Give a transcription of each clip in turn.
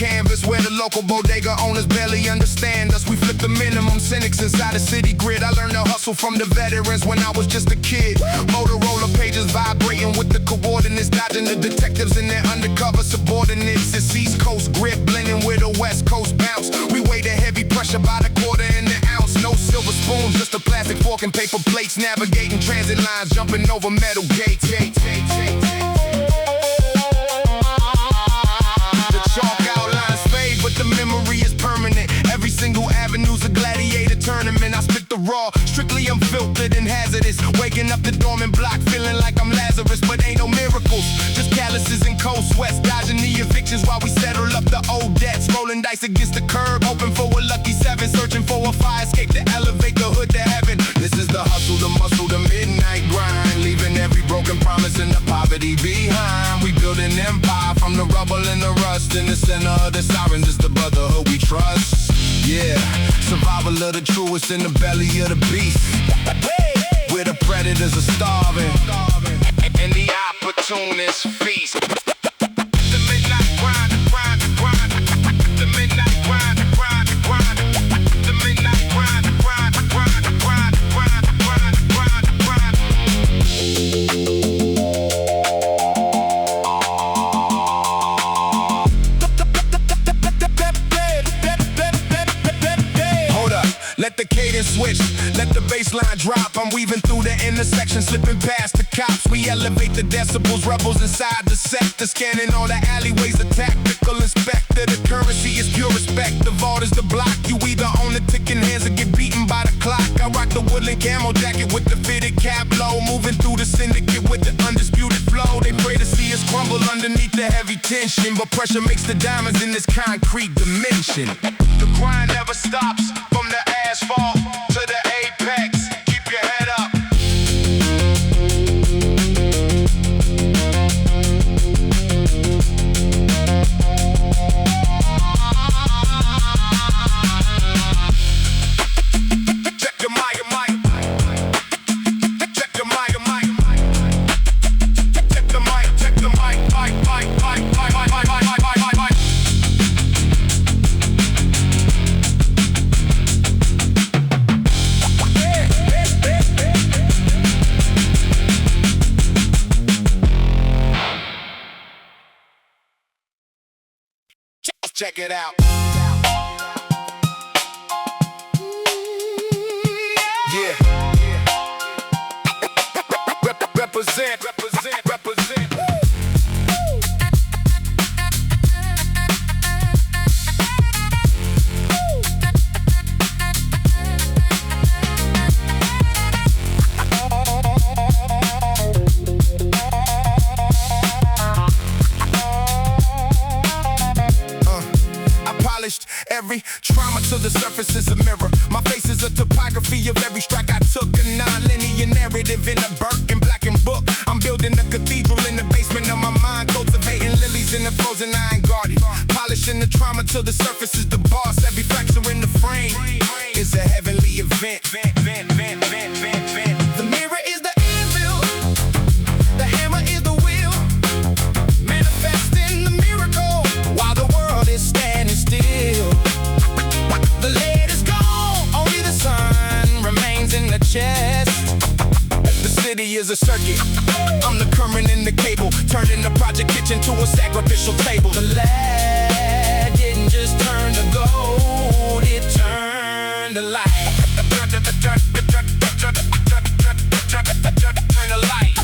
canvas where the local bodega owners barely understand us. We flip the minimum cynics inside the city grid. I learned to hustle from the veterans when I was just a kid. Motorola pages vibrating with the coordinates, dodging the detectives and their undercover subordinates. It's East Coast grip blending with a West Coast bounce. We weigh the heavy pressure by the quarter and the ounce. No silver spoons, just a plastic fork and paper plates. Navigating transit lines, jumping over metal gates. Chalk outlines fade, but the memory is permanent. Every single avenue's a gladiator tournament. I spit the raw, strictly unfiltered and hazardous. Waking up the dormant block, feeling like I'm Lazarus, but ain't no miracles. Just calluses and cold sweats, dodging the evictions while we settle up the old debts. Rolling dice against the curb, hoping for a lucky seven, searching for a fire escape to elevate the hood to heaven. This is the hustle, the muscle, the midnight grind, leaving every broken promise and the poverty behind. We build an empire from the rubble and the rust. In the center of the sirens is the brotherhood we trust. Yeah, survival of the truest in the belly of the beast, where the predators are starving and the opportunists feast. The midnight grind, grind, grind. The midnight grind, grind, grind. The midnight grind, grind, grind, grind, grind, grind, grind, grind. Let the cadence switch, let the bassline drop. I'm weaving through the intersection, slipping past the cops. We elevate the decibels, rebels inside the sector, scanning all the alleyways, the tactical inspector. The currency is pure respect, the vault is the block. You either own the ticking hands or get beaten by the clock. I rock the woodland camo jacket with the fitted cap low, moving through the syndicate with the undisputed flow. They pray to see us crumble underneath the heavy tension, but pressure makes the diamonds in this concrete dimension. The grind never stops, from the asphalt to the apex. Keep your head up. Check the mic. Check the mic. Check the mic. Check the mic. Check it out. Yeah. Represent. Every trauma to the surface is a mirror. My face is a topography of every strike I took. A non-linear narrative in a burnt and blackened book. I'm building a cathedral in the basement of my mind, cultivating lilies in the frozen iron garden. Polishing the trauma till the surface is the boss. Every fracture in the frame is a heavenly event. The mirror is the anvil, the hammer is the wheel, manifesting the miracle while the world is standing still. The lead is gone, only the sun remains in the chest. The city is a circuit, I'm the current in the cable, turning the project kitchen to a sacrificial table. The lead didn't just turn to gold, it turned to light. Turn the light.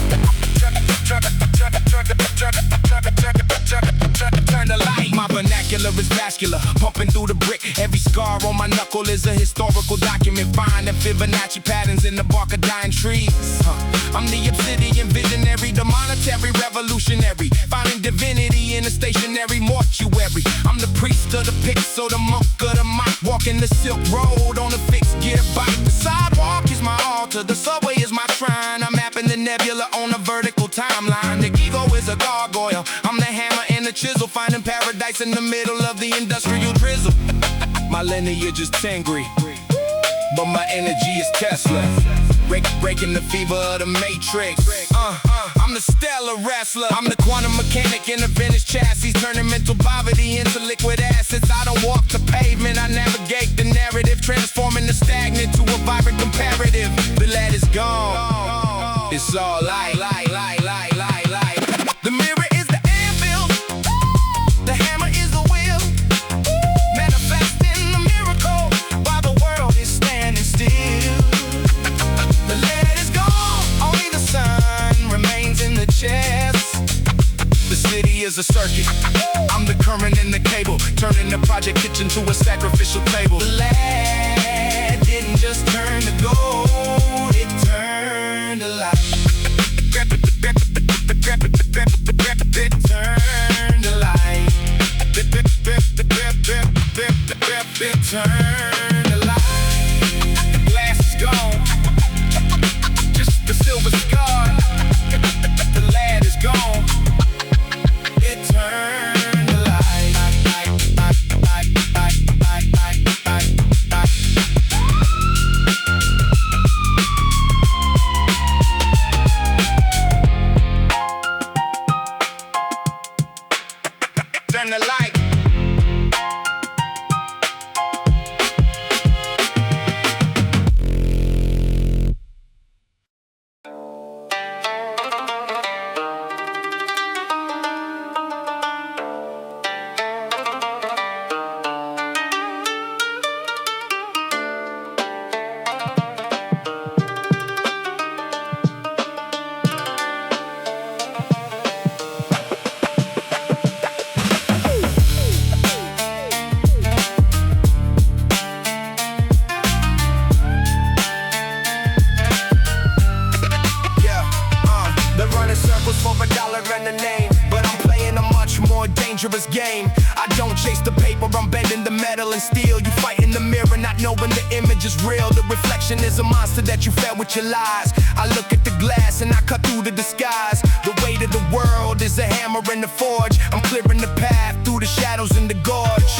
Turn the light. My vernacular is vascular, pumping through the brick. Every scar on my knuckle is a historical document. Finding Fibonacci patterns in the bark of dying trees. I'm the obsidian visionary, the monetary revolutionary, finding divinity in a stationary mortuary. I'm the priest of the pixel, the monk of the mic, walking the silk road on a fixed gear bike. The sidewalk is my altar, the subway is my shrine. I'm mapping the nebula on a vertical timeline. The ego is a gargoyle, I'm the hammer and the chisel, finding paradise in the middle of the industrial drizzle. My lineage is Tengri, but my energy is Tesla. breaking the fever of the matrix. I'm the stellar wrestler. I'm the quantum mechanic in a vintage chassis, turning mental poverty into liquid assets. I don't walk the pavement, I navigate the narrative, transforming the stagnant to a vibrant comparative. The lead is gone. It's all light. The mirror is the anvil. The hammer is the wheel. Manifesting the miracle while the world is standing still. The lead is gone. Only the sun remains in the chest. The city is a circuit. I'm the current in the cable, turning the project kitchen to a sacrificial table. The lead didn't just turn to gold, it turned to light. It turned to light. It turned to light. The glass is gone, just the silver scar. The lead is gone. It turned to light. Turn the light. Game. I don't chase the paper, I'm bending the metal and steel. You fight in the mirror, not knowing the image is real. The reflection is a monster that you fed with your lies. I look at the glass and I cut through the disguise. The weight of the world is a hammer in the forge. I'm clearing the path through the shadows in the gorge.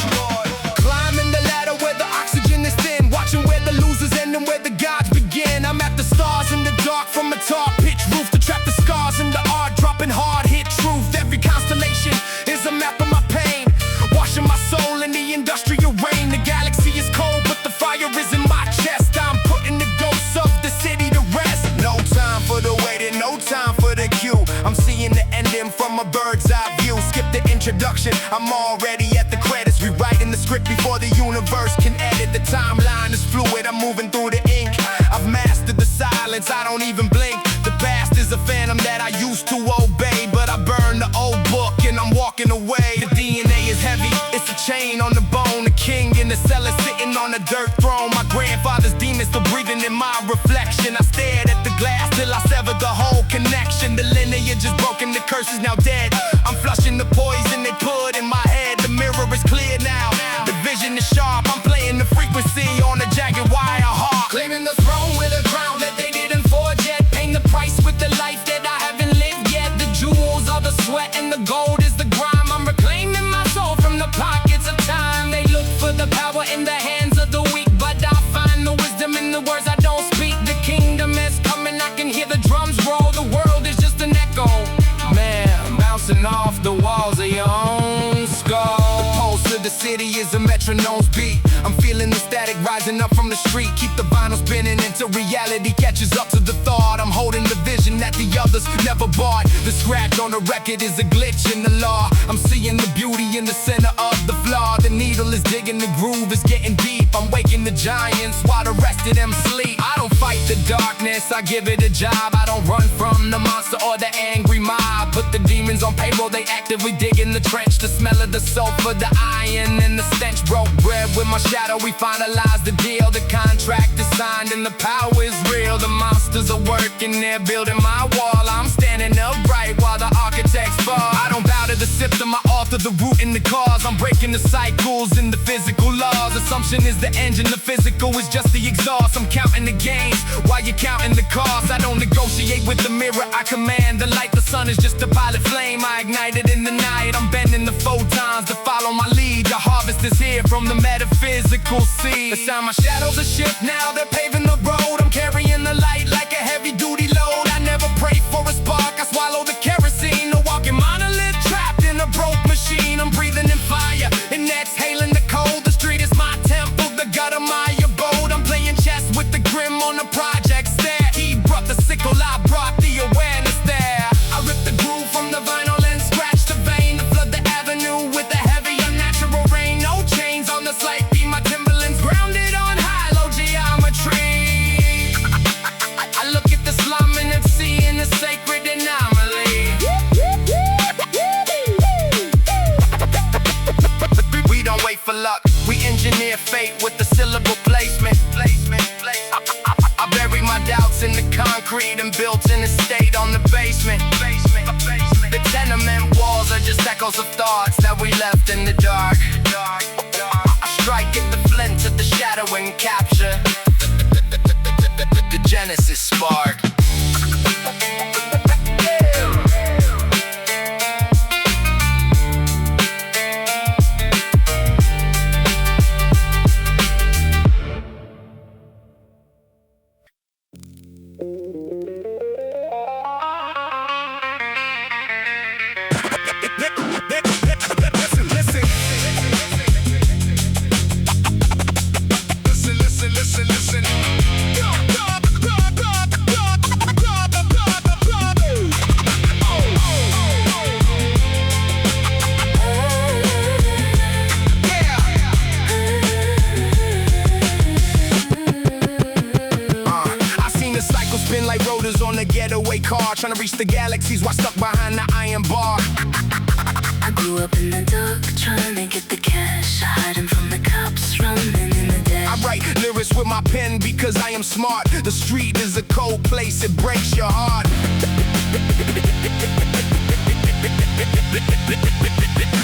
Climbing the ladder where the oxygen is thin, watching where the losers end and where the gods begin. I'm at the stars in the dark from a tar pitch roof to trap the scars in the art, dropping hard hit truth. Every constellation is a map of my pain, washing my soul in the industrial rain. The galaxy is cold, but the fire is in my chest. I'm putting the ghosts of the city to rest. No time for the waiting, no time for the queue. I'm seeing the ending from a bird's eye view. Skip the introduction, I'm already at the credits. Rewriting the script before the universe can edit. The timeline is fluid, I'm moving through the ink. I've mastered the silence, I don't even blink. The past is a phantom that I used to obey, but I burned the old book and I'm walking away. The DNA is heavy, it's a chain on the bone. The king in the cellar sitting on a dirt throne. My grandfather's demons still breathing in my reflection. I stared at the glass till I severed the whole connection. The lineage is broken, the curse is now dead. I'm flushing the poison they put in my head. The mirror is clear now, the vision is sharp. I'm playing the frequency on a jagged wire harp. Claiming the throne with a crown that they didn't forge yet. Paying the price with the life that I haven't lived yet. The jewels are the sweat and the gold is the grime. I'm reclaiming my soul from the pockets of time. They look for the power in the hands of the weak, but I find the wisdom in the words I don't speak. The kingdom is coming, I can hear the drums roll. The world is just an echo, man, bouncing off the walls of your own skull. The pulse of the city is a metronome's beat. I'm feeling the static rising up from the street. Keep the vinyl spinning until reality catches up to the thought. I'm holding the vision that the others never bought. The scratch on the record is a glitch in the law. I'm seeing the beauty in the center of the flaw. The needle is digging, the groove is getting deep. I'm waking the giants while the rest of them sleep. I don't fight the darkness, I give it a job. I don't run from the monster or the angry mob. Put the demons on payroll, they actively dig in the trench. The smell of the sulfur, the iron, and the stench. Broke bread with my shadow, we finalized the deal. The contract is signed and the power is real. The monsters are working, they're building my wall. I'm standing upright while the architects fall. I don't bow to the system, I alter the root in the cause. I'm breaking the cycles and the physical laws. Assumption is the engine, the physical is just the exhaust. I'm counting the gains while you're counting the costs. I don't negotiate with the mirror, I command the light. The sun is just a pilot flame, I ignite it in the night. I'm bending the photons to follow my lead. The harvest is here from the metaphysical seed. The sound my shadows are shift now, they're paving the road. I'm carrying the light like built in a state on the basement. The tenement walls are just echoes of thoughts that we left in the dark. I strike at the flint of the shadow and capture the genesis spark. Trying to reach the galaxies while stuck behind the iron bar. I grew up in the dark, trying to get the cash, hiding from the cops, running in the dash. I write lyrics with my pen because I am smart. The street is a cold place, it breaks your heart.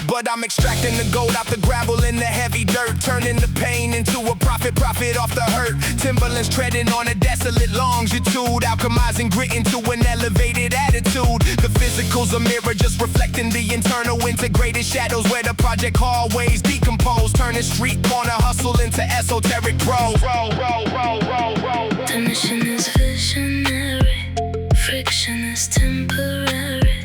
But I'm extracting the gold out the gravel in the heavy dirt, turning the pain into a profit off the hurt. Timberlands treading on a desolate longitude, alchemizing grit into an elevated attitude. The physical's a mirror, just reflecting the internal integrated shadows where the project hallways decompose, turning street corner hustle into esoteric bro. The mission is visionary, friction is temporary.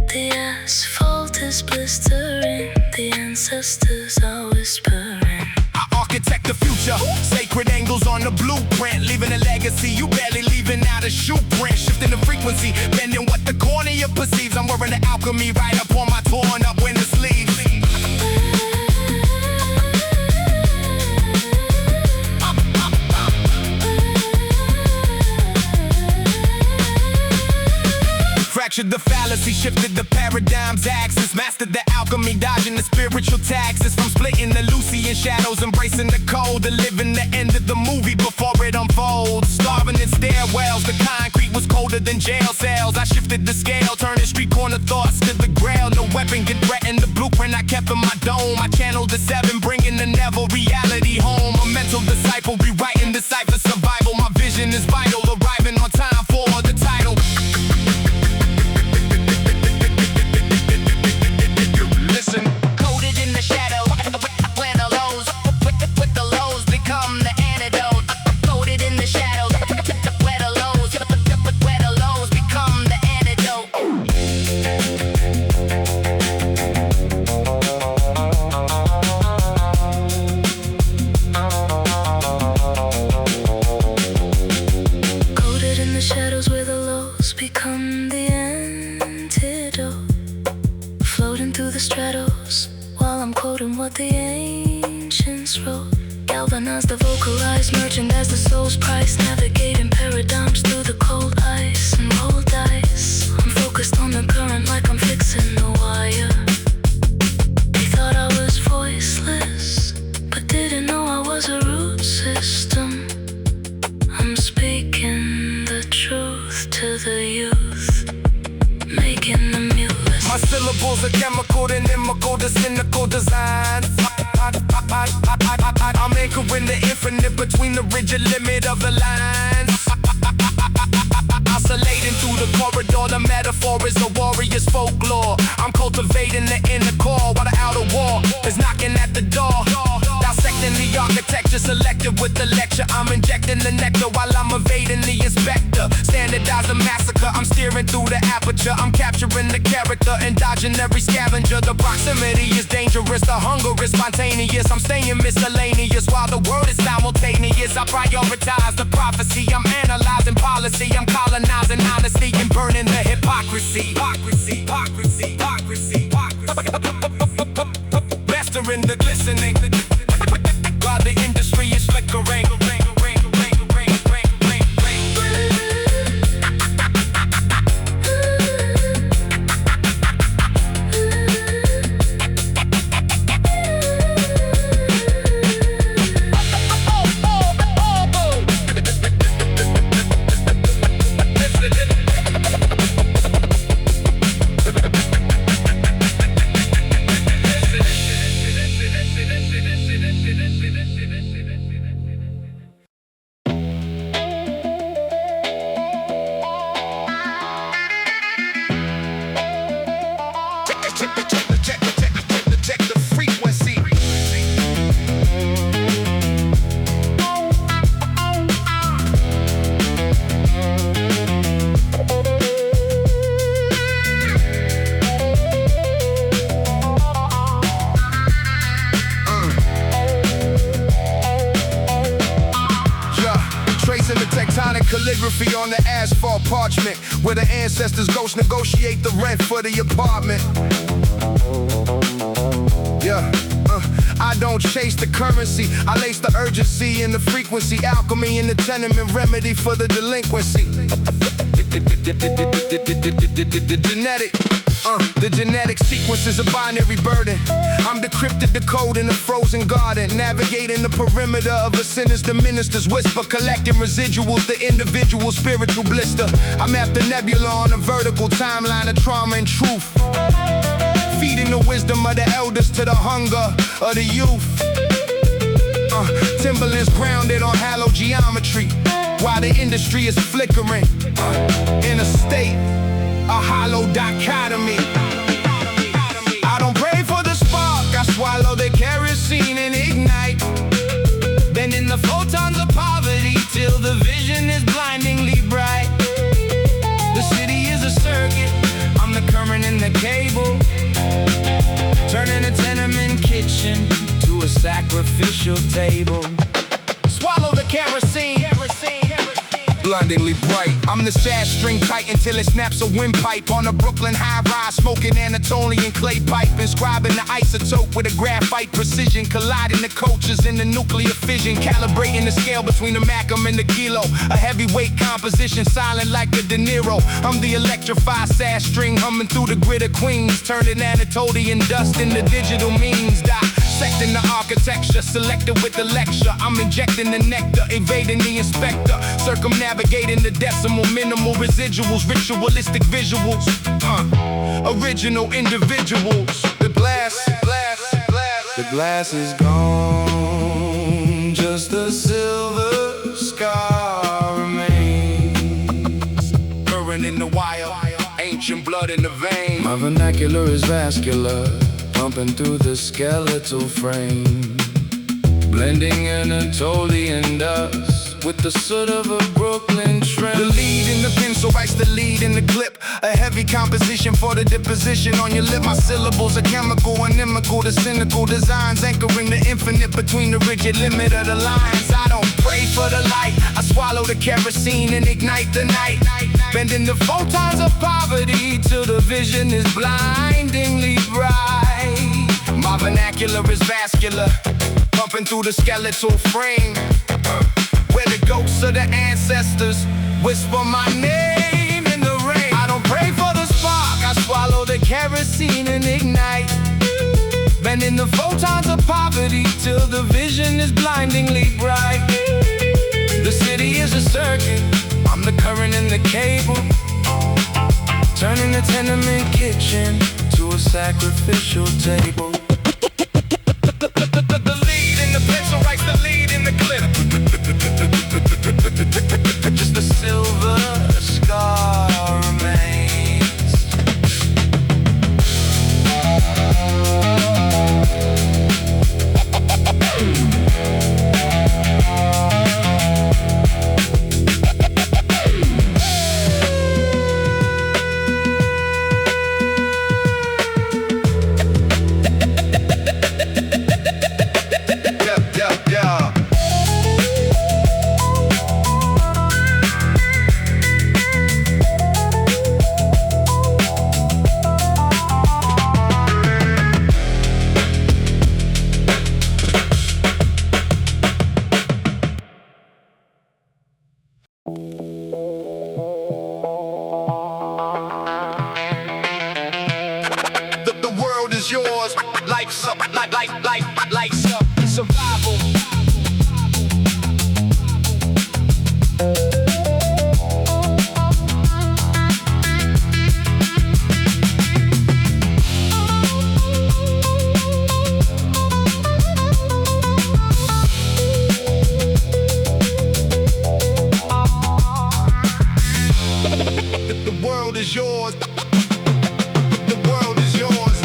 The asphalt is blistering, the ancestors are whispering. I architect the future, sacred angles on the blueprint, leaving a legacy, you barely leaving out a shoe print. Shifting the frequency, bending what the cornea perceives. I'm wearing the alchemy right up on my torn up winter sleeves. Fractured the fallacy, shifted the paradigm's axis, mastered the alchemy, dodging the spiritual taxes. From splitting the Lucian shadows, embracing the cold, to living the end of the movie before it unfolds. Starving in stairwells, the concrete was colder than jail cells. I shifted the scale, turning street corner thoughts to the grail. No weapon can threaten the blueprint I kept in my dome. I channeled the seven, bringing the Neville reality home. A mental disciple, rewriting the cipher survival. My vision is vital, arriving on time for the title. Coded in the shadow, when the lows, with the lows become the antidote. Coded in the shadow, where the lows become the antidote. Coded in the shadows where the lows become the antidote. Floating through the stratos while I'm quoting what the ancients wrote. Galvanized the vocalized, merchandise the soul's price, navigating paradigms through the cold ice and roll dice. I'm focused on the current like I'm fixing the wire. They thought I was voiceless, but didn't know I was a root system. I'm speaking the truth to the youth, making them mute. My syllables are chemical, the inimical, the cynical design. I'm anchoring the infinite between the rigid limit of the lines. Oscillating through the corridor, the metaphor is a warrior's folklore. I'm cultivating the inner core while the outer wall is knocking at the door. Dissecting the architecture, selective with the lecture. I'm injecting the nectar while I'm evading the inspector. Standardize a massacre, I'm steering through the aperture. I'm capturing the character and dodging every scavenger. The proximity is dangerous, the hunger is spontaneous. I'm staying miscellaneous while the word is simultaneous. I prioritize the prophecy, I'm analyzing policy. I'm colonizing honesty and burning the hypocrisy. Mastering the glistening while the industry is flickering. Listen. Check the frequency. Tracing the tectonic calligraphy on the asphalt parchment, where the ancestors' ghosts negotiate the rent for the apartment. Yeah, I don't chase the currency, I lace the urgency and the frequency. Alchemy in the tenement, remedy for the delinquency. The genetic sequence is a binary burden. I'm decrypted the code in a frozen garden, navigating the perimeter of a sinister minister's whisper, collecting residuals, the individual spiritual blister. I map the nebula on a vertical timeline of trauma and truth, feeding the wisdom of the elders to the hunger of the youth. Timberlands grounded on hallowed geometry, while the industry is flickering in a state, a hollow dichotomy. I don't pray for the spark, I swallow the kerosene and ignite, bending the photons of poverty till the vision is blindingly bright. The city is a circuit, I'm the current in the cable, turning a tenement kitchen to a sacrificial table. Swallow the kerosene, blindingly bright. I'm the sad string titan till it snaps a windpipe on a Brooklyn high-rise, smoking Anatolian clay pipe, inscribing the isotope with a graphite precision, colliding the cultures in the nuclear fission, calibrating the scale between the macam and the kilo, a heavyweight composition silent like a De Niro. I'm the electrified sad string humming through the grid of Queens, turning Anatolian dust into digital means. Dissecting the architecture, selected with the lecture. I'm injecting the nectar, evading the inspector, circumnavigating the decimal, minimal residuals, ritualistic visuals, original individuals. The glass is gone, just a silver scar remains, current in the wire, ancient blood in the vein. My vernacular is vascular, pumping through the skeletal frame, blending Anatolian dust with the soot of a Brooklyn trim. The lead in the pencil writes the lead in the clip, a heavy composition for the deposition on your lip. My syllables are chemical, inimical to cynical designs, anchoring the infinite between the rigid limit of the lines. I don't pray for the light, I swallow the kerosene and ignite the night, bending the photons of poverty till the vision is blindingly bright. My vernacular is vascular, pumping through the skeletal frame, where the ghosts of the ancestors whisper my name in the rain. I don't pray for the spark, I swallow the kerosene and ignite, bending the photons of poverty till the vision is blindingly bright. The city is a circuit, I'm the current in the cable, turning the tenement kitchen to a sacrificial table. The lead in the pencil writes the lead in the clip, just a silver scar remains. The world is yours, life's up, life's up, survival. The world is yours. The world is yours.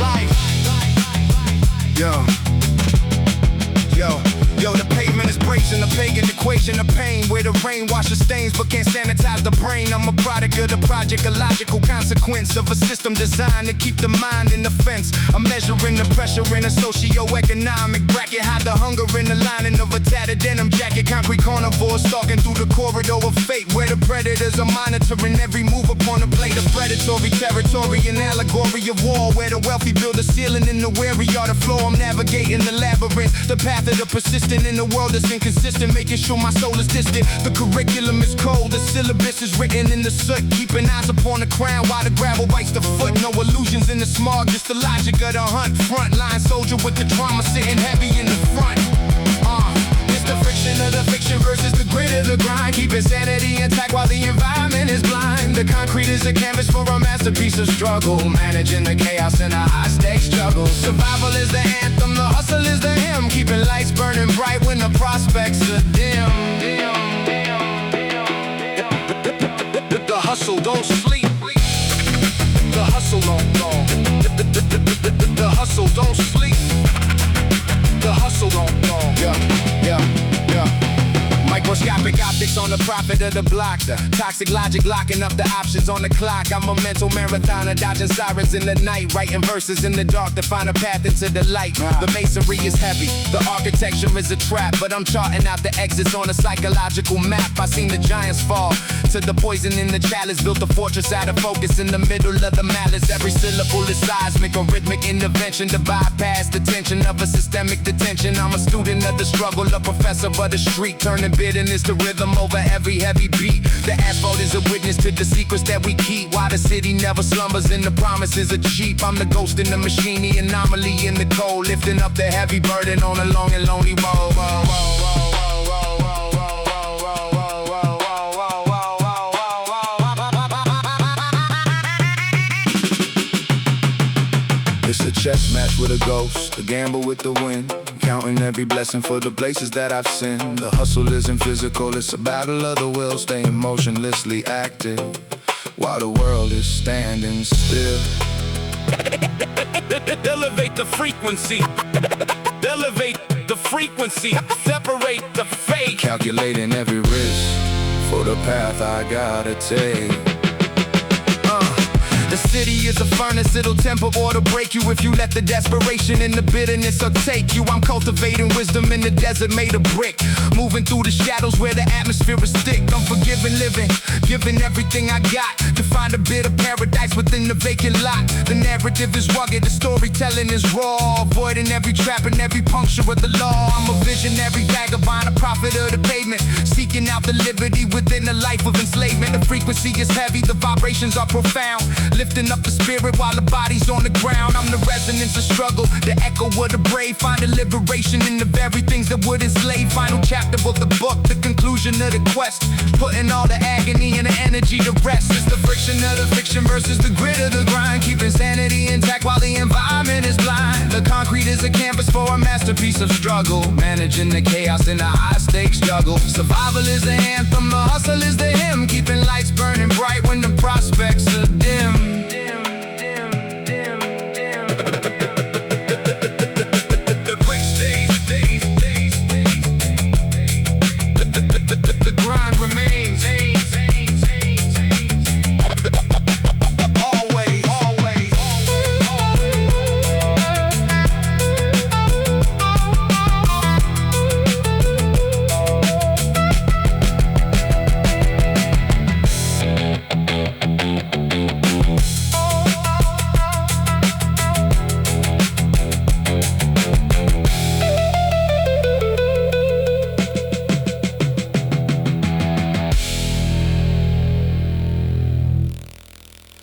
station of pain, where the rain washes stains but can't sanitize the brain. I'm a product of the project, a logical consequence of a system designed to keep the mind in the fence. I'm measuring the pressure in a socio-economic bracket, hide the hunger in the lining of a tattered denim jacket. Concrete carnivores stalking through the corridor of fate, where the predators are monitoring every move upon the plate of predatory territory, an allegory of war, where the wealthy build a ceiling and the weary are the floor. I'm navigating the labyrinth, the path of the persistent in a world that's inconsistent, making sure my soul is distant. The curriculum is cold, the syllabus is written in the soot, keeping eyes upon the crown while the gravel bites the foot. No illusions in the smog, just the logic of the hunt. Frontline soldier with the trauma sitting heavy in the front. It's the friction of the fiction versus the grit of the grind, keeping sanity intact while the environment is blind. The concrete is a canvas for a masterpiece of struggle, managing the chaos in a high-stakes struggle. Survival is the anthem, the hustle is the hymn, keeping lights burning bright when the prospects are dim. The hustle don't sleep, the hustle don't know. The hustle don't sleep, the hustle don't know. Microscopic optics on the profit of the block, the toxic logic locking up the options on the clock. I'm a mental marathoner, dodging sirens in the night, writing verses in the dark to find a path into the light. The masonry is heavy, the architecture is a trap, but I'm charting out the exits on a psychological map. I seen the giants fall to the poison in the chalice, built a fortress out of focus in the middle of the malice. Every syllable is seismic, a rhythmic intervention to bypass the tension of a systemic detention. I'm a student of the struggle, a professor of the street, turning bitterness to rhythm over every heavy beat. The asphalt is a witness to the secrets that we keep, why the city never slumbers and the promises are cheap. I'm the ghost in the machine, the anomaly in the cold, lifting up the heavy burden on a long and lonely road. It's a chess match with a ghost, a gamble with the wind, counting every blessing for the places that I've sinned. The hustle isn't physical, it's a battle of the will, staying motionlessly active while the world is standing still. Elevate the frequency, elevate the frequency, separate the fake. Calculating every risk for the path I gotta take. The city is a furnace, it'll temper or to break you if you let the desperation and the bitterness take you. I'm cultivating wisdom in the desert made of brick, moving through the shadows where the atmosphere is thick. I'm forgiving living, giving everything I got to find a bit of paradise within the vacant lot. The narrative is rugged, the storytelling is raw, avoiding every trap and every puncture of the law. I'm a visionary vagabond, a prophet of the pavement, seeking out the liberty within the life of enslavement. The frequency is heavy, the vibrations are profound, lifting up the spirit while the body's on the ground. I'm the resonance of struggle, the echo of the brave, finding liberation in the very things that would enslave. Final chapter of the book, the conclusion of the quest, putting all the agony and the energy to rest. It's the friction of the fiction versus the grit of the grind, keeping sanity intact while the environment is blind. The concrete is a canvas for a masterpiece of struggle, managing the chaos in a high-stakes struggle. Survival is the anthem, the hustle is the hymn, keeping lights burning bright when the prospects are dim.